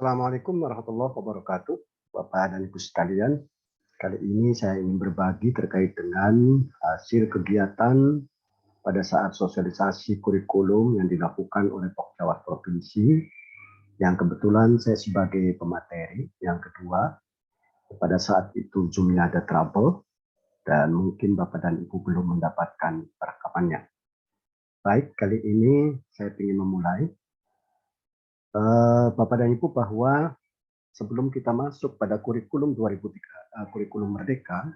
Assalamualaikum warahmatullahi wabarakatuh, Bapak dan Ibu sekalian. Kali ini saya ingin berbagi terkait dengan hasil kegiatan pada saat sosialisasi kurikulum yang dilakukan oleh Pokjawas Provinsi, yang kebetulan saya sebagai pemateri. Yang kedua, pada saat itu Zoom-nya ada trouble, dan mungkin Bapak dan Ibu belum mendapatkan perekamannya. Baik, kali ini saya ingin memulai. Bapak dan Ibu, bahwa sebelum kita masuk pada kurikulum 2003, kurikulum Merdeka,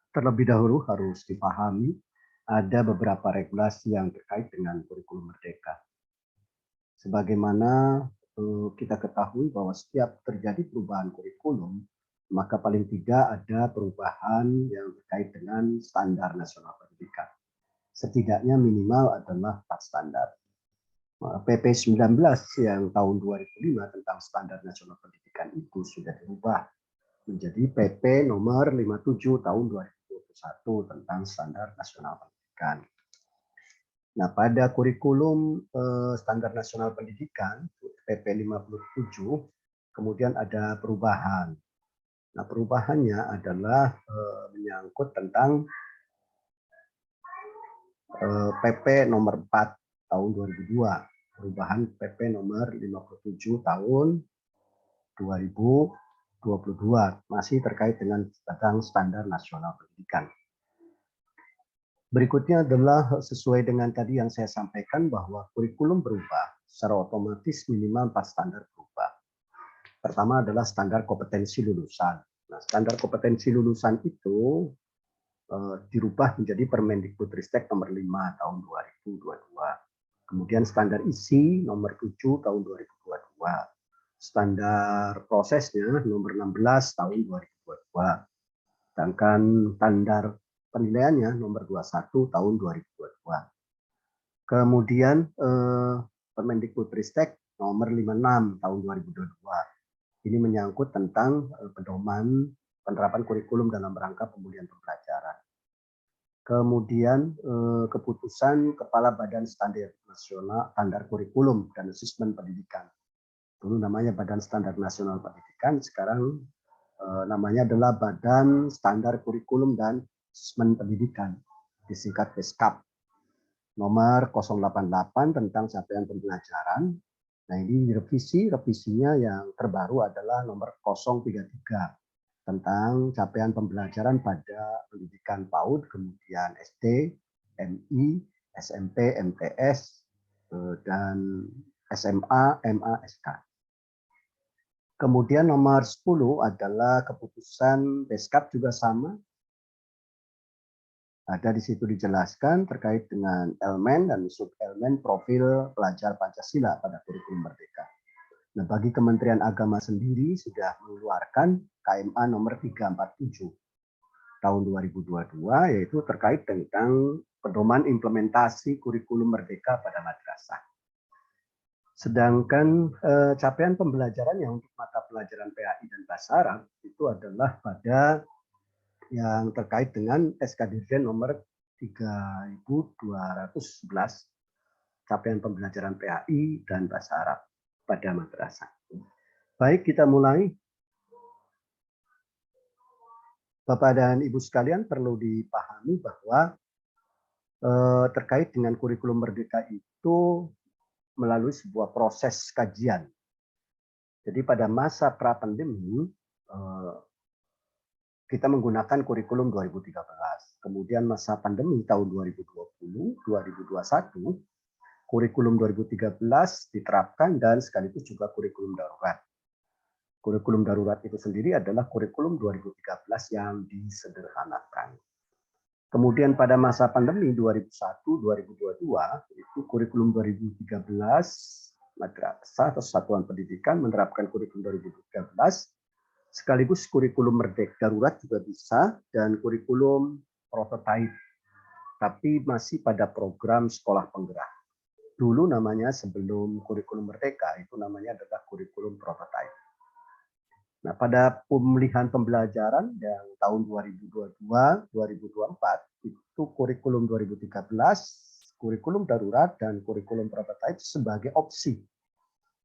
terlebih dahulu harus dipahami ada beberapa regulasi yang terkait dengan kurikulum Merdeka. Sebagaimana kita ketahui bahwa setiap terjadi perubahan kurikulum, maka paling tidak ada perubahan yang terkait dengan standar nasional pendidikan. Setidaknya minimal adalah 4 standar. PP 19 yang tahun 2005 tentang standar nasional pendidikan itu sudah dirubah menjadi PP nomor 57 tahun 2021 tentang standar nasional pendidikan. Nah, pada kurikulum standar nasional pendidikan PP 57 kemudian ada perubahan. Nah, perubahannya adalah menyangkut tentang PP nomor 4 tahun 2002, perubahan PP nomor 57 tahun 2022, masih terkait dengan tentang standar nasional pendidikan. Berikutnya adalah sesuai dengan tadi yang saya sampaikan bahwa kurikulum berubah, secara otomatis minimal 4 standar berubah. Pertama adalah standar kompetensi lulusan. Nah, standar kompetensi lulusan itu dirubah menjadi Permendikbudristek nomor 5 tahun 2022. Kemudian standar isi nomor 7 tahun 2022. Standar prosesnya nomor 16 tahun 2022. Sedangkan standar penilaiannya nomor 21 tahun 2022. Kemudian Permendikbudristek nomor 56 tahun 2022. Ini menyangkut tentang pedoman penerapan kurikulum dalam rangka pemulihan pembelajaran. Kemudian keputusan Kepala Badan Standar Nasional Standar Kurikulum dan Asesmen Pendidikan. Dulu namanya Badan Standar Nasional Pendidikan, sekarang namanya adalah Badan Standar Kurikulum dan Asesmen Pendidikan, disingkat BESKAP. Nomor 088 tentang capaian pembelajaran. Nah, ini revisinya yang terbaru adalah nomor 033 tentang capaian pembelajaran pada pendidikan PAUD, kemudian SD, MI, SMP, MTS, dan SMA, MA, SK. Kemudian nomor 10 adalah keputusan BESKAP, juga sama. Ada di situ dijelaskan terkait dengan elemen dan sub-elemen profil pelajar Pancasila pada kurikulum Merdeka. Nah, bagi Kementerian Agama sendiri sudah mengeluarkan KMA nomor 347 tahun 2022, yaitu terkait tentang pedoman implementasi kurikulum Merdeka pada madrasah. Sedangkan capaian pembelajaran yang untuk mata pelajaran PAI dan Bahasa Arab itu adalah pada yang terkait dengan SK Dirjen nomor 3211, capaian pembelajaran PAI dan Bahasa Arab pada madrasah. Baik, kita mulai. Bapak dan Ibu sekalian, perlu dipahami bahwa terkait dengan kurikulum Merdeka itu melalui sebuah proses kajian. Jadi pada masa pra-pandemi, kita menggunakan kurikulum 2013. Kemudian masa pandemi tahun 2020, 2021, kurikulum 2013 diterapkan dan sekaligus juga kurikulum darurat. Kurikulum darurat itu sendiri adalah kurikulum 2013 yang disederhanakan. Kemudian pada masa pandemi 2001-2022, itu kurikulum 2013, madrasah atau satuan pendidikan menerapkan kurikulum 2013, sekaligus kurikulum Merdeka darurat juga bisa, dan kurikulum prototipe, tapi masih pada program sekolah penggerak. Dulu namanya, sebelum kurikulum Merdeka, itu namanya adalah kurikulum prototipe. Nah, pada pemulihan pembelajaran yang tahun 2022-2024, itu kurikulum 2013, kurikulum darurat, dan kurikulum prototipe sebagai opsi.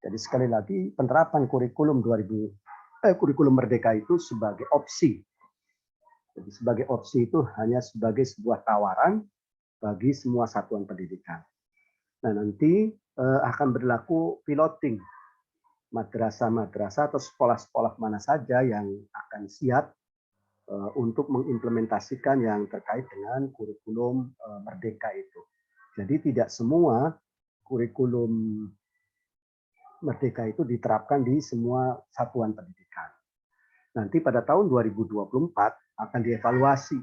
Jadi sekali lagi penerapan kurikulum kurikulum Merdeka itu sebagai opsi. Jadi sebagai opsi itu hanya sebagai sebuah tawaran bagi semua satuan pendidikan. Nah, nanti akan berlaku piloting madrasah-madrasah atau sekolah-sekolah mana saja yang akan siap untuk mengimplementasikan yang terkait dengan kurikulum Merdeka itu. Jadi tidak semua kurikulum Merdeka itu diterapkan di semua satuan pendidikan. Nanti pada tahun 2024 akan dievaluasi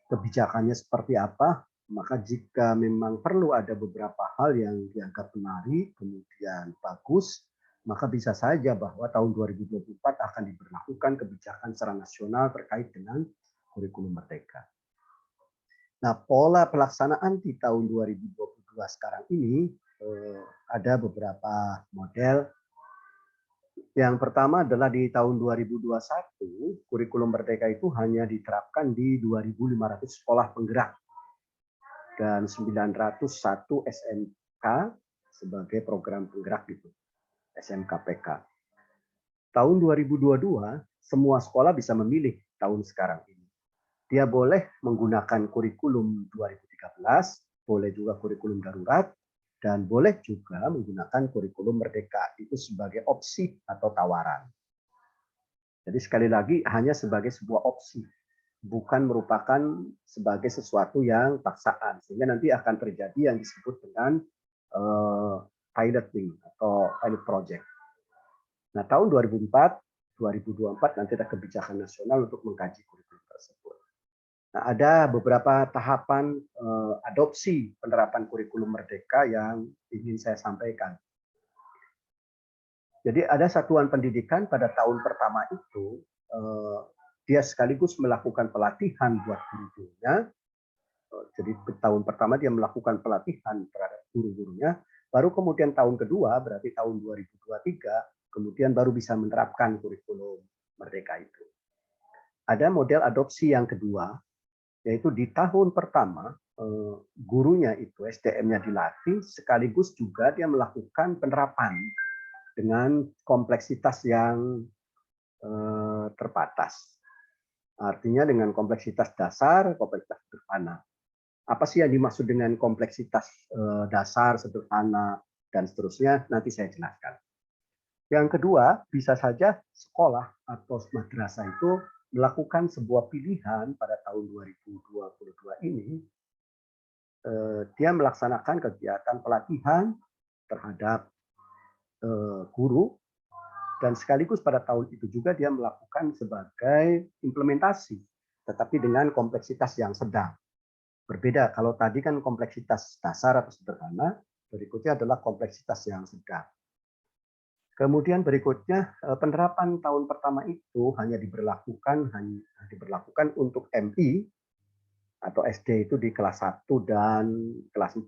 kebijakannya seperti apa, maka jika memang perlu ada beberapa hal yang dianggap menarik, kemudian bagus, maka bisa saja bahwa tahun 2024 akan diberlakukan kebijakan secara nasional terkait dengan kurikulum Merdeka. Nah, pola pelaksanaan di tahun 2022 sekarang ini ada beberapa model. Yang pertama adalah di tahun 2021, kurikulum Merdeka itu hanya diterapkan di 2.500 sekolah penggerak dan 901 SMK sebagai program penggerak itu, SMK-PK. Tahun 2022, semua sekolah bisa memilih tahun sekarang ini. Dia boleh menggunakan kurikulum 2013, boleh juga kurikulum darurat, dan boleh juga menggunakan kurikulum Merdeka itu sebagai opsi atau tawaran. Jadi sekali lagi hanya sebagai sebuah opsi, bukan merupakan sebagai sesuatu yang paksaan, sehingga nanti akan terjadi yang disebut dengan piloting atau pilot project. Nah, tahun 2024 nanti ada kebijakan nasional untuk mengkaji kurikulum tersebut. Nah, ada beberapa tahapan adopsi penerapan kurikulum Merdeka yang ingin saya sampaikan. Jadi ada satuan pendidikan pada tahun pertama itu, dia sekaligus melakukan pelatihan buat guru-gurunya. Jadi tahun pertama dia melakukan pelatihan terhadap guru-gurunya, baru kemudian tahun kedua, berarti tahun 2023, kemudian baru bisa menerapkan kurikulum Merdeka itu. Ada model adopsi yang kedua, yaitu di tahun pertama gurunya itu SDM-nya dilatih, sekaligus juga dia melakukan penerapan dengan kompleksitas yang terbatas. Artinya dengan kompleksitas dasar, kompleksitas sederhana. Apa sih yang dimaksud dengan kompleksitas dasar, sederhana, dan seterusnya? Nanti saya jelaskan. Yang kedua, bisa saja sekolah atau madrasah itu melakukan sebuah pilihan pada tahun 2022 ini, dia melaksanakan kegiatan pelatihan terhadap guru, dan sekaligus pada tahun itu juga dia melakukan sebagai implementasi, tetapi dengan kompleksitas yang sedang. Berbeda, kalau tadi kan kompleksitas dasar atau sederhana, berikutnya adalah kompleksitas yang sedang. Kemudian berikutnya penerapan tahun pertama itu hanya diberlakukan untuk MI atau SD itu di kelas 1 dan kelas 4.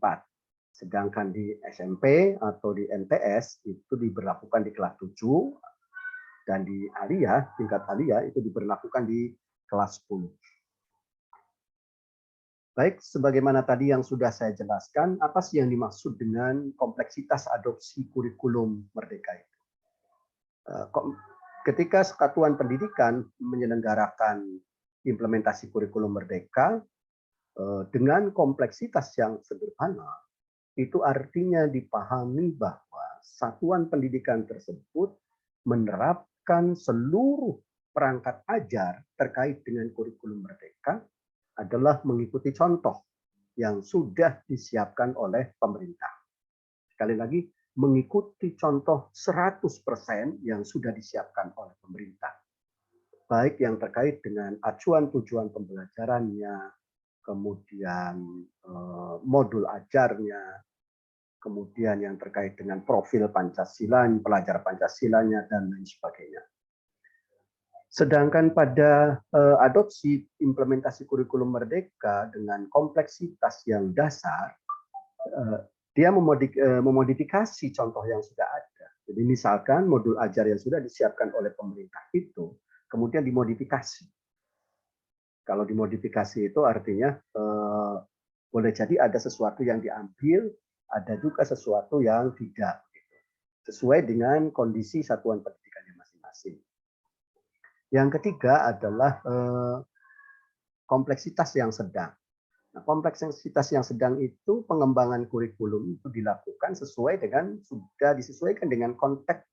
Sedangkan di SMP atau di MTS itu diberlakukan di kelas 7 dan di aliyah, tingkat aliyah itu diberlakukan di kelas 10. Baik, sebagaimana tadi yang sudah saya jelaskan, apa sih yang dimaksud dengan kompleksitas adopsi kurikulum Merdeka itu? Ketika satuan pendidikan menyelenggarakan implementasi kurikulum Merdeka dengan kompleksitas yang sederhana, itu artinya dipahami bahwa satuan pendidikan tersebut menerapkan seluruh perangkat ajar terkait dengan kurikulum Merdeka adalah mengikuti contoh yang sudah disiapkan oleh pemerintah. Sekali lagi, mengikuti contoh 100% yang sudah disiapkan oleh pemerintah. Baik yang terkait dengan acuan tujuan pembelajarannya, kemudian modul ajarnya, kemudian yang terkait dengan profil Pancasila, pelajar Pancasilanya, dan lain sebagainya. Sedangkan pada adopsi implementasi kurikulum Merdeka dengan kompleksitas yang dasar, dia memodifikasi contoh yang sudah ada. Jadi misalkan modul ajar yang sudah disiapkan oleh pemerintah itu, kemudian dimodifikasi. Kalau dimodifikasi itu artinya boleh jadi ada sesuatu yang diambil, ada juga sesuatu yang tidak. sesuai dengan kondisi satuan pendidikannya masing-masing. Yang ketiga adalah kompleksitas yang sedang. Nah, kompleksitas yang sedang itu pengembangan kurikulum itu dilakukan sesuai dengan sudah disesuaikan dengan konteks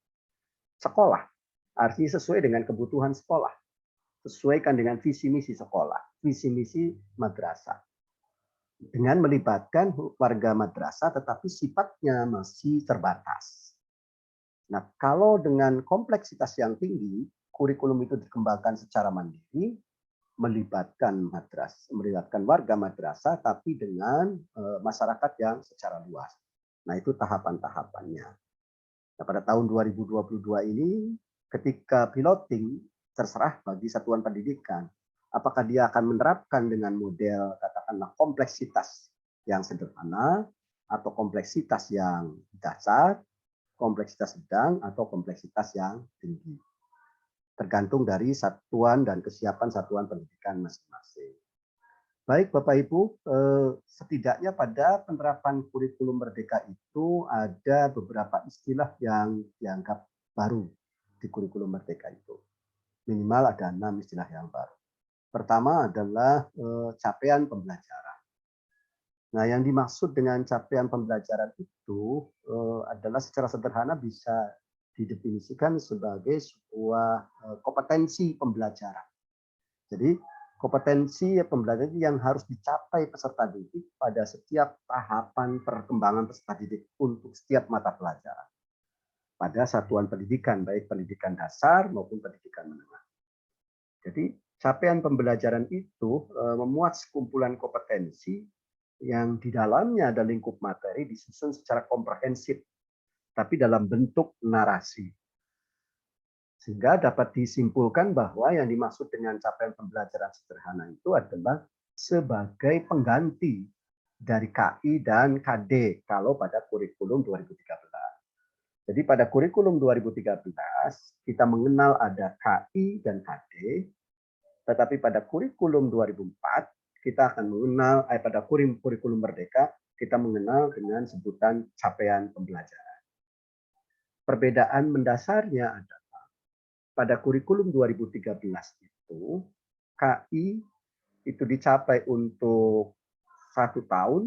sekolah. Artinya sesuai dengan kebutuhan sekolah. Sesuaikan dengan visi misi sekolah, visi misi madrasah. Dengan melibatkan warga madrasah tetapi sifatnya masih terbatas. Nah, kalau dengan kompleksitas yang tinggi, kurikulum itu dikembangkan secara mandiri, melibatkan warga madrasah, tapi dengan masyarakat yang secara luas. Nah, itu tahapan-tahapannya. Nah, pada tahun 2022 ini, ketika piloting, terserah bagi satuan pendidikan. Apakah dia akan menerapkan dengan model katakanlah kompleksitas yang sederhana, atau kompleksitas yang dasar, kompleksitas sedang, atau kompleksitas yang tinggi. Tergantung dari satuan dan kesiapan satuan pendidikan masing-masing. Baik Bapak Ibu, setidaknya pada penerapan kurikulum merdeka itu ada beberapa istilah yang dianggap baru di kurikulum merdeka itu. Minimal ada 6 istilah yang baru. Pertama adalah capaian pembelajaran. Nah, yang dimaksud dengan capaian pembelajaran itu adalah secara sederhana bisa didefinisikan sebagai sebuah kompetensi pembelajaran. Jadi kompetensi pembelajaran yang harus dicapai peserta didik pada setiap tahapan perkembangan peserta didik untuk setiap mata pelajaran pada satuan pendidikan, baik pendidikan dasar maupun pendidikan menengah. Jadi capaian pembelajaran itu memuat sekumpulan kompetensi yang di dalamnya ada lingkup materi disusun secara komprehensif, tapi dalam bentuk narasi. Sehingga dapat disimpulkan bahwa yang dimaksud dengan capaian pembelajaran sederhana itu adalah sebagai pengganti dari KI dan KD kalau pada kurikulum 2013. Jadi pada kurikulum 2013 kita mengenal ada KI dan KD, tetapi pada kurikulum 2004 kita akan mengenal pada kurikulum merdeka kita mengenal dengan sebutan capaian pembelajaran. Perbedaan mendasarnya adalah pada kurikulum 2013 itu KI itu dicapai untuk 1 tahun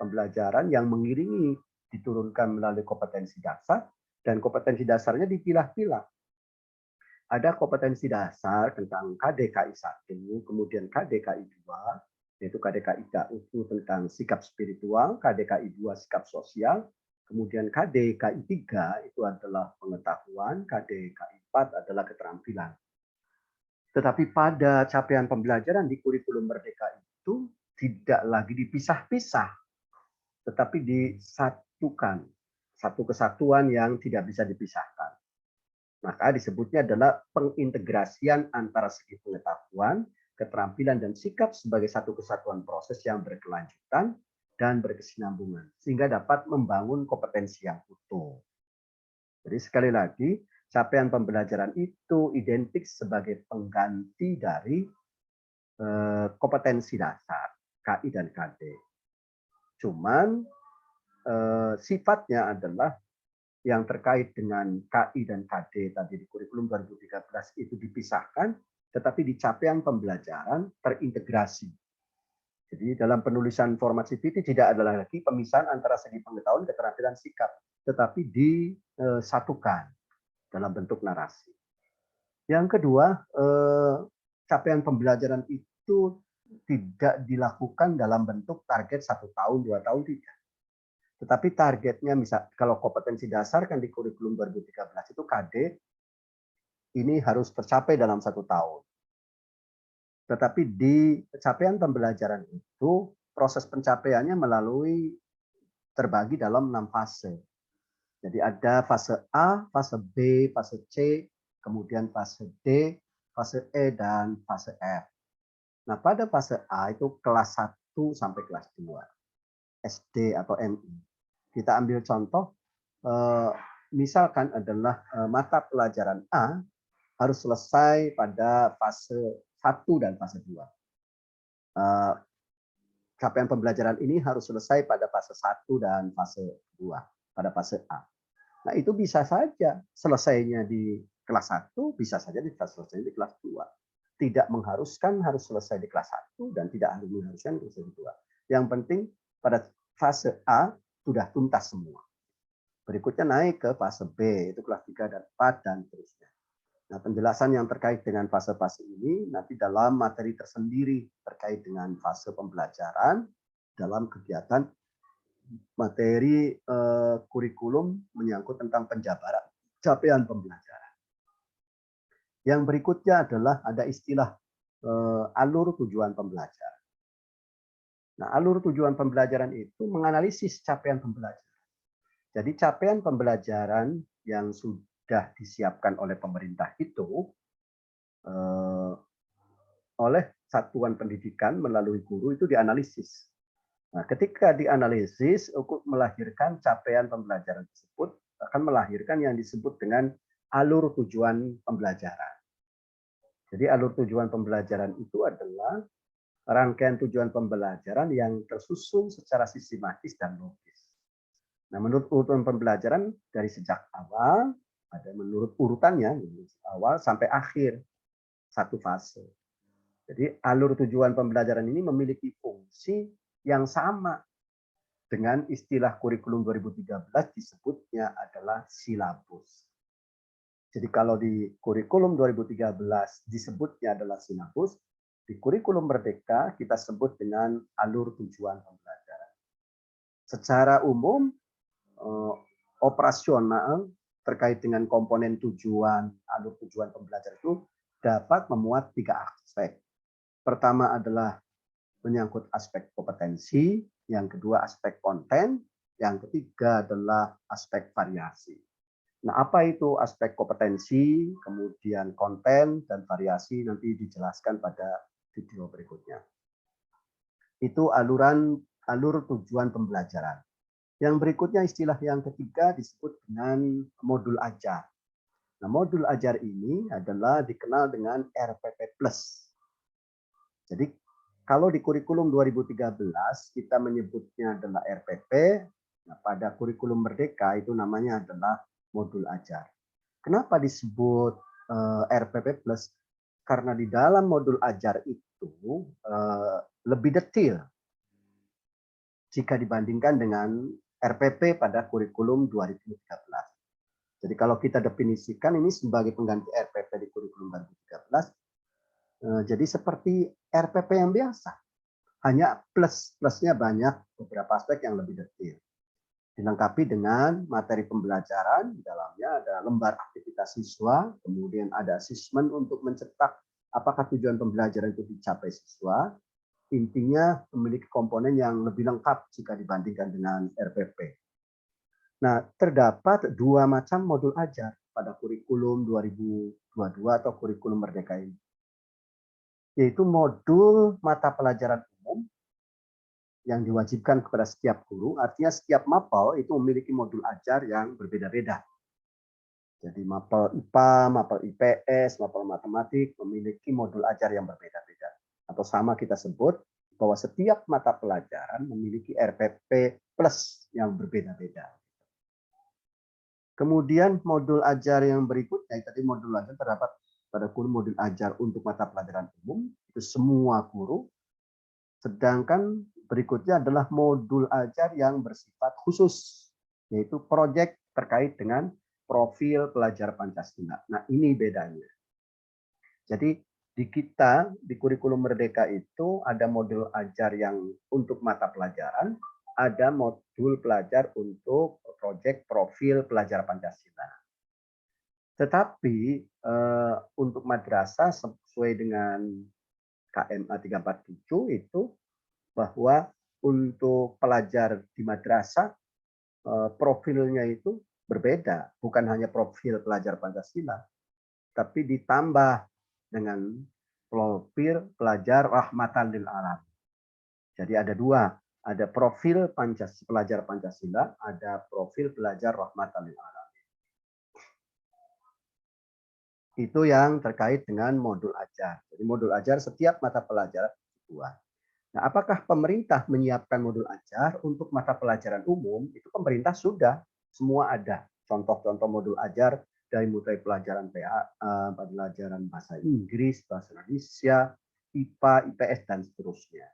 pembelajaran yang mengiringi diturunkan melalui kompetensi dasar, dan kompetensi dasarnya dipilah-pilah. Ada kompetensi dasar tentang KDKI 1, kemudian KDKI 2, yaitu KDKI itu tentang sikap spiritual, KDKI 2 sikap sosial, kemudian KDKI 3 itu adalah pengetahuan, KDKI 4 adalah keterampilan. Tetapi pada capaian pembelajaran di kurikulum merdeka itu tidak lagi dipisah-pisah, tetapi disatukan, satu kesatuan yang tidak bisa dipisahkan. Maka disebutnya adalah pengintegrasian antara segi pengetahuan, keterampilan, dan sikap sebagai satu kesatuan proses yang berkelanjutan dan berkesinambungan, sehingga dapat membangun kompetensi yang utuh. Jadi sekali lagi, capaian pembelajaran itu identik sebagai pengganti dari kompetensi dasar, KI dan KD. Cuman sifatnya adalah yang terkait dengan KI dan KD tadi di kurikulum 2013 itu dipisahkan, tetapi di capaian pembelajaran terintegrasi. Jadi dalam penulisan format CPT tidak ada lagi pemisahan antara segi pengetahuan, keterampilan, sikap, tetapi disatukan dalam bentuk narasi. Yang kedua, capaian pembelajaran itu tidak dilakukan dalam bentuk target 1 tahun, 2 tahun, tidak. Tetapi targetnya misal kalau kompetensi dasar kan di kurikulum 2013 itu KD ini harus tercapai dalam 1 tahun. Tetapi di capaian pembelajaran itu proses pencapaiannya melalui terbagi dalam 6 fase. Jadi ada fase A, fase B, fase C, kemudian fase D, fase E, dan fase F. Nah, pada fase A itu kelas 1 sampai kelas 2. SD atau MI. Kita ambil contoh, misalkan adalah mata pelajaran A harus selesai pada fase 1 dan fase 2. Capaian pembelajaran ini harus selesai pada fase 1 dan fase 2, pada fase A. Nah, itu bisa saja selesainya di kelas 1, bisa saja selesai di kelas 2. Tidak mengharuskan harus selesai di kelas 1 dan tidak harus mengharuskan di kelas 2. Yang penting pada fase A sudah tuntas semua. Berikutnya naik ke fase B, itu kelas 3 dan 4 dan seterusnya. Nah, penjelasan yang terkait dengan fase-fase ini nanti dalam materi tersendiri terkait dengan fase pembelajaran dalam kegiatan materi kurikulum menyangkut tentang penjabaran capaian pembelajaran. Yang berikutnya adalah ada istilah alur tujuan pembelajaran. Nah, alur tujuan pembelajaran itu menganalisis capaian pembelajaran. Jadi capaian pembelajaran yang sudah disiapkan oleh pemerintah itu oleh satuan pendidikan melalui guru itu dianalisis. Nah, ketika dianalisis untuk melahirkan capaian pembelajaran tersebut akan melahirkan yang disebut dengan alur tujuan pembelajaran. Jadi alur tujuan pembelajaran itu adalah rangkaian tujuan pembelajaran yang tersusun secara sistematis dan logis. Nah, menurut urutan pembelajaran dari sejak awal, ada menurut urutannya dari awal sampai akhir satu fase. Jadi alur tujuan pembelajaran ini memiliki fungsi yang sama dengan istilah kurikulum 2013 disebutnya adalah silabus. Jadi kalau di kurikulum 2013 disebutnya adalah silabus, di kurikulum Merdeka kita sebut dengan alur tujuan pembelajaran. Secara umum operasional terkait dengan komponen tujuan, alur tujuan pembelajaran itu dapat memuat 3 aspek. Pertama adalah menyangkut aspek kompetensi, yang kedua aspek konten, yang ketiga adalah aspek variasi. Nah, apa itu aspek kompetensi, kemudian konten, dan variasi nanti dijelaskan pada video berikutnya. Itu alur tujuan pembelajaran. Yang berikutnya istilah yang ketiga disebut dengan modul ajar. Nah, modul ajar ini adalah dikenal dengan RPP+. Jadi kalau di kurikulum 2013 kita menyebutnya adalah RPP, nah pada kurikulum Merdeka itu namanya adalah modul ajar. Kenapa disebut RPP+? Karena di dalam modul ajar itu lebih detail jika dibandingkan dengan RPP pada kurikulum 2013. Jadi kalau kita definisikan ini sebagai pengganti RPP di kurikulum 2013, jadi seperti RPP yang biasa, hanya plusnya banyak beberapa aspek yang lebih detail. Dilengkapi dengan materi pembelajaran, di dalamnya ada lembar aktivitas siswa, kemudian ada asesmen untuk mencetak apakah tujuan pembelajaran itu dicapai siswa. Intinya memiliki komponen yang lebih lengkap jika dibandingkan dengan RPP. Nah, terdapat 2 macam modul ajar pada kurikulum 2022 atau kurikulum Merdeka ini, yaitu modul mata pelajaran umum yang diwajibkan kepada setiap guru, artinya setiap mapel itu memiliki modul ajar yang berbeda-beda. Jadi mapel IPA, mapel IPS, mapel matematik memiliki modul ajar yang berbeda-beda. Atau sama kita sebut bahwa setiap mata pelajaran memiliki RPP plus yang berbeda-beda. Kemudian modul ajar yang berikutnya, tadi modul ajar terdapat pada modul ajar untuk mata pelajaran umum, itu semua guru. Sedangkan berikutnya adalah modul ajar yang bersifat khusus, yaitu proyek terkait dengan profil pelajar Pancasila. Nah, ini bedanya. Jadi di kita, di kurikulum Merdeka itu ada modul ajar yang untuk mata pelajaran, ada modul pelajar untuk proyek profil pelajar Pancasila. Tetapi untuk madrasah sesuai dengan KMA 347 itu bahwa untuk pelajar di madrasah profilnya itu berbeda, bukan hanya profil pelajar Pancasila, tapi ditambah dengan profil pelajar rahmatan lil alamin. Jadi ada 2, ada profil pelajar Pancasila, ada profil pelajar rahmatan lil alamin. Itu yang terkait dengan modul ajar. Jadi modul ajar setiap mata pelajaran 2. Nah, apakah pemerintah menyiapkan modul ajar untuk mata pelajaran umum? Itu pemerintah sudah, semua ada. contoh-contoh modul ajar dari mulai pelajaran pelajaran bahasa Inggris, bahasa Indonesia, IPA, IPS, dan seterusnya.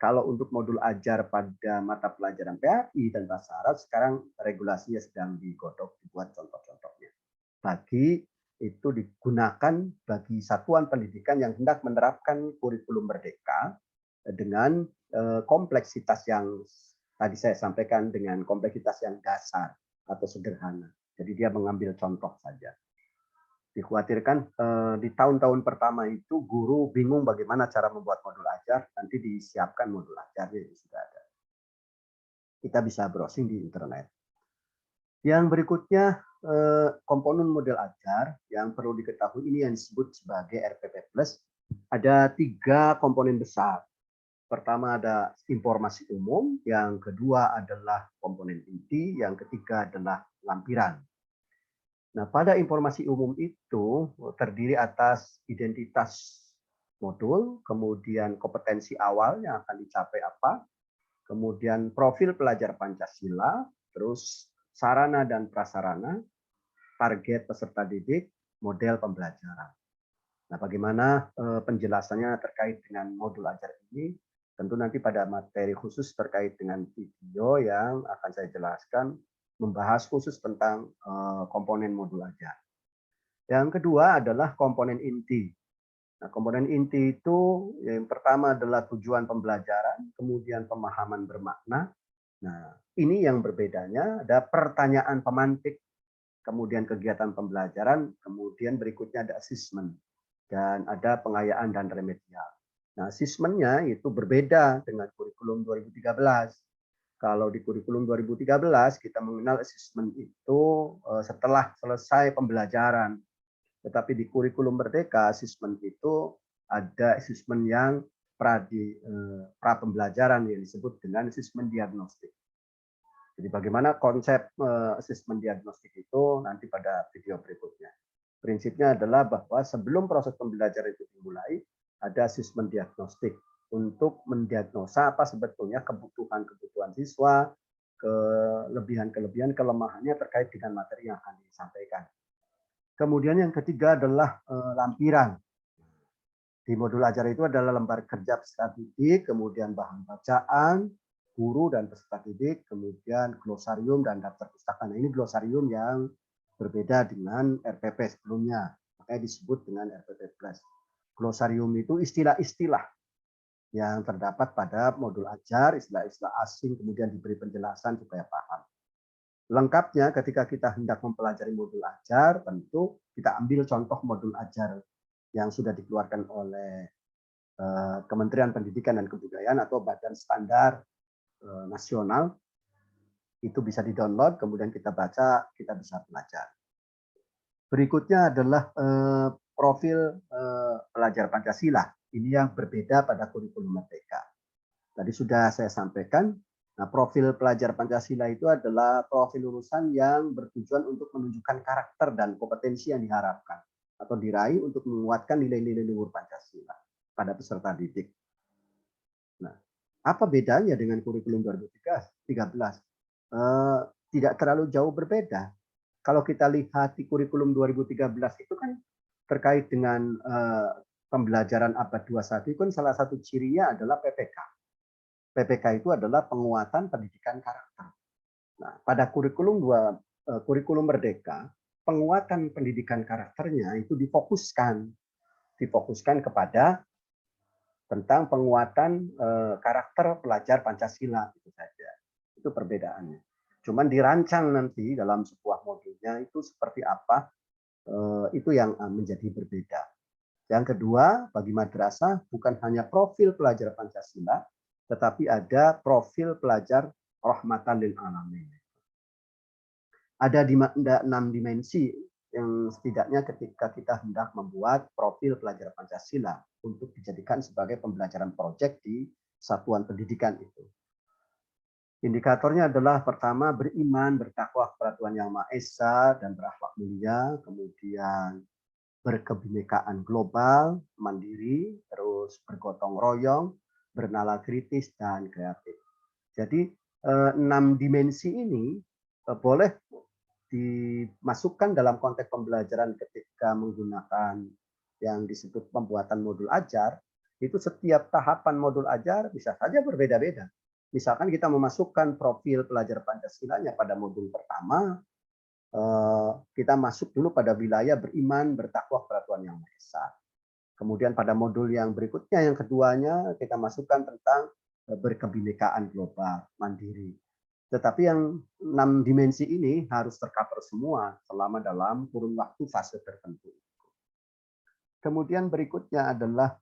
Kalau untuk modul ajar pada mata pelajaran PAI dan bahasa Arab, sekarang regulasinya sedang digodok, dibuat contoh-contohnya. Bagi itu digunakan bagi satuan pendidikan yang hendak menerapkan kurikulum merdeka dengan kompleksitas yang tadi saya sampaikan, dengan kompleksitas yang dasar atau sederhana. Jadi dia mengambil contoh saja. Dikhawatirkan di tahun-tahun pertama itu guru bingung bagaimana cara membuat modul ajar, nanti disiapkan modul ajarnya yang sudah ada. Kita bisa browsing di internet. Yang berikutnya komponen model ajar yang perlu diketahui ini yang disebut sebagai RPP Plus. Ada 3 komponen besar. Pertama ada informasi umum, yang kedua adalah komponen inti, yang ketiga adalah lampiran. Nah, pada informasi umum itu terdiri atas identitas modul, kemudian kompetensi awal yang akan dicapai apa, kemudian profil pelajar Pancasila, terus sarana dan prasarana, target peserta didik, model pembelajaran. Nah, bagaimana penjelasannya terkait dengan modul ajar ini? Tentu nanti pada materi khusus terkait dengan video yang akan saya jelaskan, membahas khusus tentang komponen modul ajar. Yang kedua adalah komponen inti. Nah, komponen inti itu yang pertama adalah tujuan pembelajaran, kemudian pemahaman bermakna. Nah, ini yang berbedanya, ada pertanyaan pemantik, kemudian kegiatan pembelajaran, kemudian berikutnya ada asesmen, dan ada pengayaan dan remedial. Nah, asesmennya itu berbeda dengan kurikulum 2013. Kalau di kurikulum 2013 kita mengenal asesmen itu setelah selesai pembelajaran. Tetapi di kurikulum Merdeka asesmen itu ada asesmen yang pra pembelajaran yang disebut dengan asesmen diagnostik. Jadi bagaimana konsep asesmen diagnostik itu nanti pada video berikutnya. Prinsipnya adalah bahwa sebelum proses pembelajaran itu dimulai, ada asesmen diagnostik untuk mendiagnosa apa sebetulnya kebutuhan-kebutuhan siswa, kelebihan-kelebihan, kelemahannya terkait dengan materi yang akan disampaikan. Kemudian yang ketiga adalah lampiran. Di modul ajar itu adalah lembar kerja peserta didik, kemudian bahan bacaan, guru dan peserta didik, kemudian glosarium dan daftar pustaka. Nah, ini glosarium yang berbeda dengan RPP sebelumnya, makanya disebut dengan RPP Plus. Glosarium itu istilah-istilah yang terdapat pada modul ajar, istilah-istilah asing, kemudian diberi penjelasan supaya paham. Lengkapnya ketika kita hendak mempelajari modul ajar, tentu kita ambil contoh modul ajar yang sudah dikeluarkan oleh Kementerian Pendidikan dan Kebudayaan atau Badan Standar Nasional. Itu bisa di-download, kemudian kita baca, kita bisa belajar. Berikutnya adalah profil pelajar Pancasila. Ini yang berbeda pada kurikulum Merdeka. Tadi sudah saya sampaikan, nah profil pelajar Pancasila itu adalah profil lulusan yang bertujuan untuk menunjukkan karakter dan kompetensi yang diharapkan atau diraih untuk menguatkan nilai-nilai luhur Pancasila pada peserta didik. Nah, apa bedanya dengan kurikulum 2013? Tidak terlalu jauh berbeda. Kalau kita lihat di kurikulum 2013 itu kan terkait dengan pembelajaran abad 21 itu kan salah satu cirinya adalah PPK. PPK itu adalah penguatan pendidikan karakter. Nah, pada kurikulum Merdeka, penguatan pendidikan karakternya itu difokuskan kepada tentang penguatan karakter pelajar Pancasila itu saja. Itu perbedaannya. Cuman dirancang nanti dalam sebuah modulnya itu seperti apa, itu yang menjadi berbeda. Yang kedua, bagi madrasah bukan hanya profil pelajar Pancasila, tetapi ada profil pelajar rahmatan lil alamin. Ada 6 dimensi yang setidaknya ketika kita hendak membuat profil pelajar Pancasila untuk dijadikan sebagai pembelajaran proyek di satuan pendidikan itu. Indikatornya adalah pertama beriman, bertakwa kepada Tuhan Yang Maha Esa dan berakhlak mulia, kemudian berkebinekaan global, mandiri, terus bergotong royong, bernalar kritis, dan kreatif. Jadi 6 dimensi ini boleh dimasukkan dalam konteks pembelajaran ketika menggunakan yang disebut pembuatan modul ajar, itu setiap tahapan modul ajar bisa saja berbeda-beda. Misalkan kita memasukkan profil pelajar Pancasilanya pada modul pertama, kita masuk dulu pada wilayah beriman, bertakwa kepada Tuhan Yang Maha Esa. Kemudian pada modul yang berikutnya, yang keduanya, kita masukkan tentang berkebinekaan global, mandiri. Tetapi yang 6 dimensi ini harus tercover semua selama dalam kurun waktu fase tertentu. Kemudian berikutnya adalah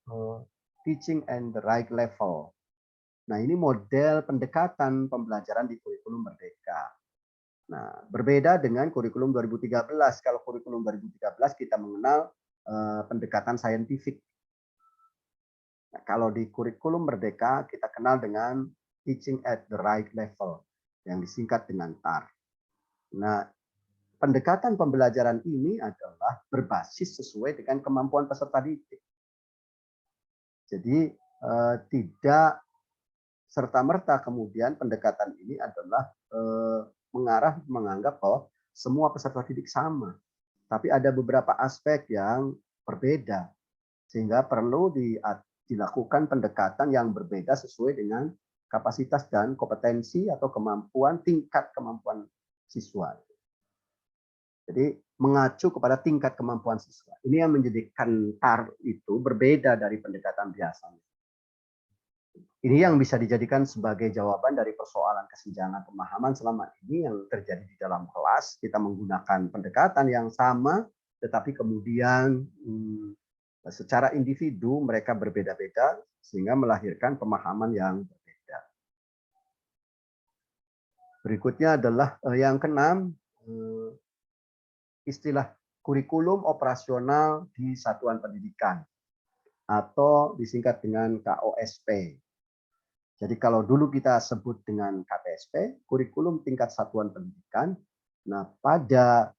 teaching and the right level. Nah, ini model pendekatan pembelajaran di kurikulum Merdeka. Nah, berbeda dengan kurikulum 2013. Kalau kurikulum 2013 kita mengenal pendekatan saintifik. Nah, kalau di kurikulum Merdeka kita kenal dengan teaching at the right level yang disingkat dengan TAR. Nah, pendekatan pembelajaran ini adalah berbasis sesuai dengan kemampuan peserta didik. Jadi tidak serta-merta kemudian pendekatan ini adalah menganggap bahwa semua peserta didik sama. Tapi ada beberapa aspek yang berbeda. Sehingga perlu dilakukan pendekatan yang berbeda sesuai dengan kapasitas dan kompetensi atau kemampuan, tingkat kemampuan siswa. Jadi mengacu kepada tingkat kemampuan siswa. Ini yang menjadikan TAR itu berbeda dari pendekatan biasanya. Ini yang bisa dijadikan sebagai jawaban dari persoalan kesenjangan pemahaman selama ini yang terjadi di dalam kelas. Kita menggunakan pendekatan yang sama, tetapi kemudian secara individu mereka berbeda-beda sehingga melahirkan pemahaman yang berbeda. Berikutnya adalah yang keenam, istilah kurikulum operasional di satuan pendidikan atau disingkat dengan KOSP. Jadi kalau dulu kita sebut dengan KTSP, kurikulum tingkat satuan pendidikan. Nah, pada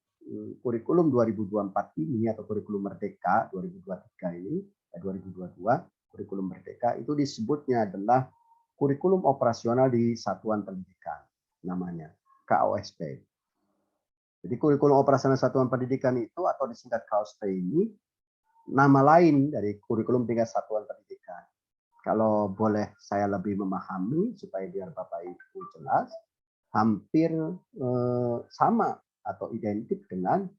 kurikulum 2024 ini atau kurikulum Merdeka 2023 ini, 2022, kurikulum Merdeka itu disebutnya adalah kurikulum operasional di satuan pendidikan, namanya KOSP. Jadi kurikulum operasional satuan pendidikan itu atau disingkat KOSP ini nama lain dari kurikulum tingkat satuan pendidikan. Kalau boleh saya lebih memahami supaya biar Bapak Ibu jelas, hampir sama atau identik dengan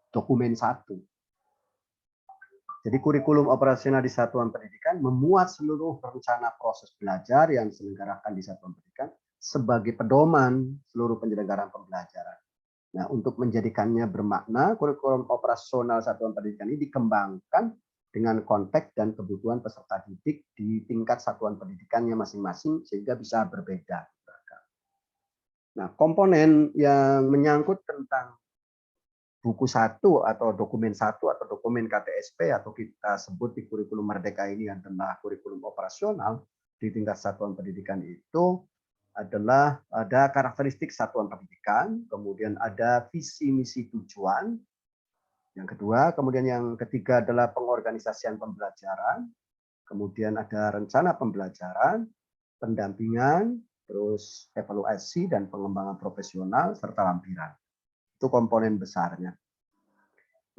dokumen 1. Jadi kurikulum operasional di satuan pendidikan memuat seluruh rencana proses belajar yang diselenggarakan di satuan pendidikan sebagai pedoman seluruh penyelenggaraan pembelajaran. Nah, untuk menjadikannya bermakna, kurikulum operasional satuan pendidikan ini dikembangkan dengan konteks dan kebutuhan peserta didik di tingkat satuan pendidikannya masing-masing sehingga bisa berbeda. Nah, komponen yang menyangkut tentang buku 1 atau dokumen 1 atau dokumen KTSP atau kita sebut di kurikulum Merdeka ini adalah kurikulum operasional di tingkat satuan pendidikan itu adalah ada karakteristik satuan pendidikan, kemudian ada visi misi tujuan. Yang kedua, kemudian yang ketiga adalah pengorganisasian pembelajaran, kemudian ada rencana pembelajaran, pendampingan, terus evaluasi dan pengembangan profesional, serta lampiran. Itu komponen besarnya.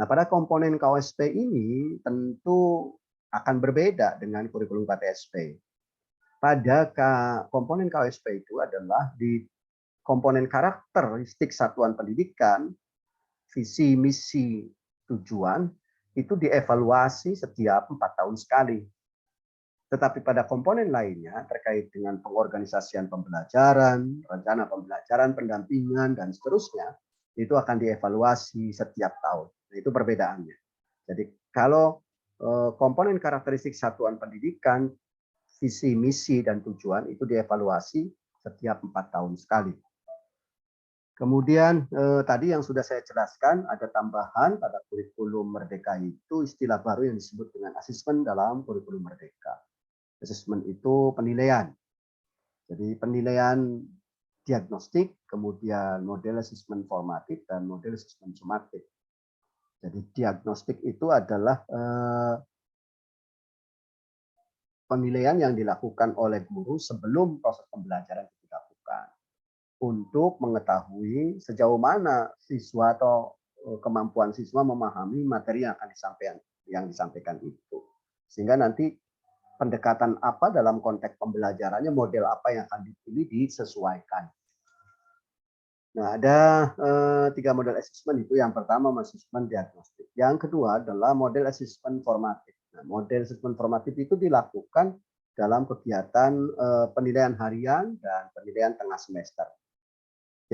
Nah, pada komponen KOSP ini tentu akan berbeda dengan kurikulum KTSP. Pada komponen KOSP itu adalah di komponen karakteristik satuan pendidikan, visi, misi, tujuan itu dievaluasi setiap 4 tahun sekali. Tetapi pada komponen lainnya terkait dengan pengorganisasian pembelajaran, rencana pembelajaran, pendampingan, dan seterusnya, itu akan dievaluasi setiap tahun. Nah, itu perbedaannya. Jadi kalau komponen karakteristik satuan pendidikan, visi, misi, dan tujuan itu dievaluasi setiap 4 tahun sekali. Kemudian tadi yang sudah saya jelaskan ada tambahan pada kurikulum Merdeka itu istilah baru yang disebut dengan asesmen dalam kurikulum Merdeka. Asesmen itu penilaian. Jadi penilaian diagnostik, kemudian model asesmen formatif dan model asesmen sumatif. Jadi diagnostik itu adalah penilaian yang dilakukan oleh guru sebelum proses pembelajaran dilakukan. untuk mengetahui sejauh mana siswa atau kemampuan siswa memahami materi yang disampaikan itu. Sehingga nanti pendekatan apa dalam konteks pembelajarannya, model apa yang akan dipilih disesuaikan. Nah, ada 3 model asesmen itu. Yang pertama asesmen diagnostik. Yang kedua adalah model asesmen formatif. Nah, model asesmen formatif itu dilakukan dalam kegiatan penilaian harian dan penilaian tengah semester.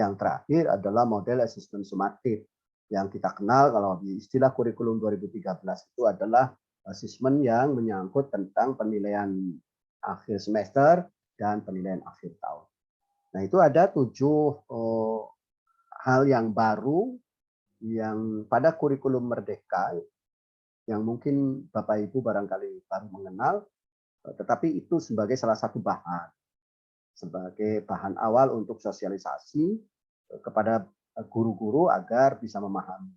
Yang terakhir adalah model asesmen sumatif yang kita kenal kalau di istilah kurikulum 2013 itu adalah asesmen yang menyangkut tentang penilaian akhir semester dan penilaian akhir tahun. Nah, itu ada 7 hal yang baru yang pada kurikulum Merdeka yang mungkin Bapak Ibu barangkali baru mengenal, tetapi itu sebagai salah satu bahan, sebagai bahan awal untuk sosialisasi kepada guru-guru agar bisa memahami.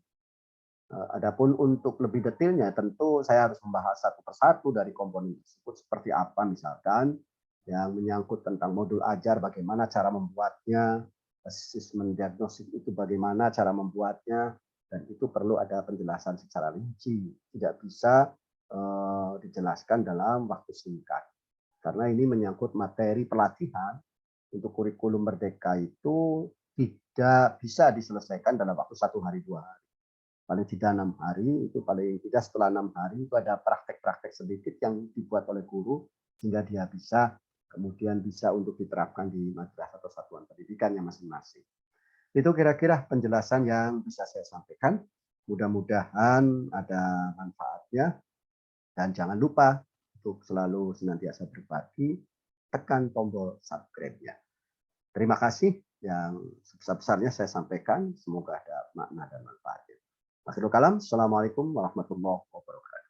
Adapun untuk lebih detailnya tentu saya harus membahas satu persatu dari komponen tersebut seperti apa misalkan yang menyangkut tentang modul ajar bagaimana cara membuatnya, asesmen diagnostik itu bagaimana cara membuatnya, dan itu perlu ada penjelasan secara rinci, tidak bisa dijelaskan dalam waktu singkat. Karena ini menyangkut materi pelatihan untuk kurikulum Merdeka itu tidak bisa diselesaikan dalam waktu 1 hari 2 hari. Paling tidak 6 hari, itu paling tidak setelah 6 hari itu ada praktek-praktek sedikit yang dibuat oleh guru sehingga dia bisa kemudian bisa untuk diterapkan di madrasah atau satuan pendidikannya masing-masing. Itu kira-kira penjelasan yang bisa saya sampaikan. Mudah-mudahan ada manfaatnya dan jangan lupa untuk selalu senantiasa berbagi, tekan tombol subscribe-nya. Terima kasih yang sebesar-besarnya saya sampaikan. Semoga ada makna dan manfaatnya. Akhirul kalam, Assalamualaikum warahmatullahi wabarakatuh.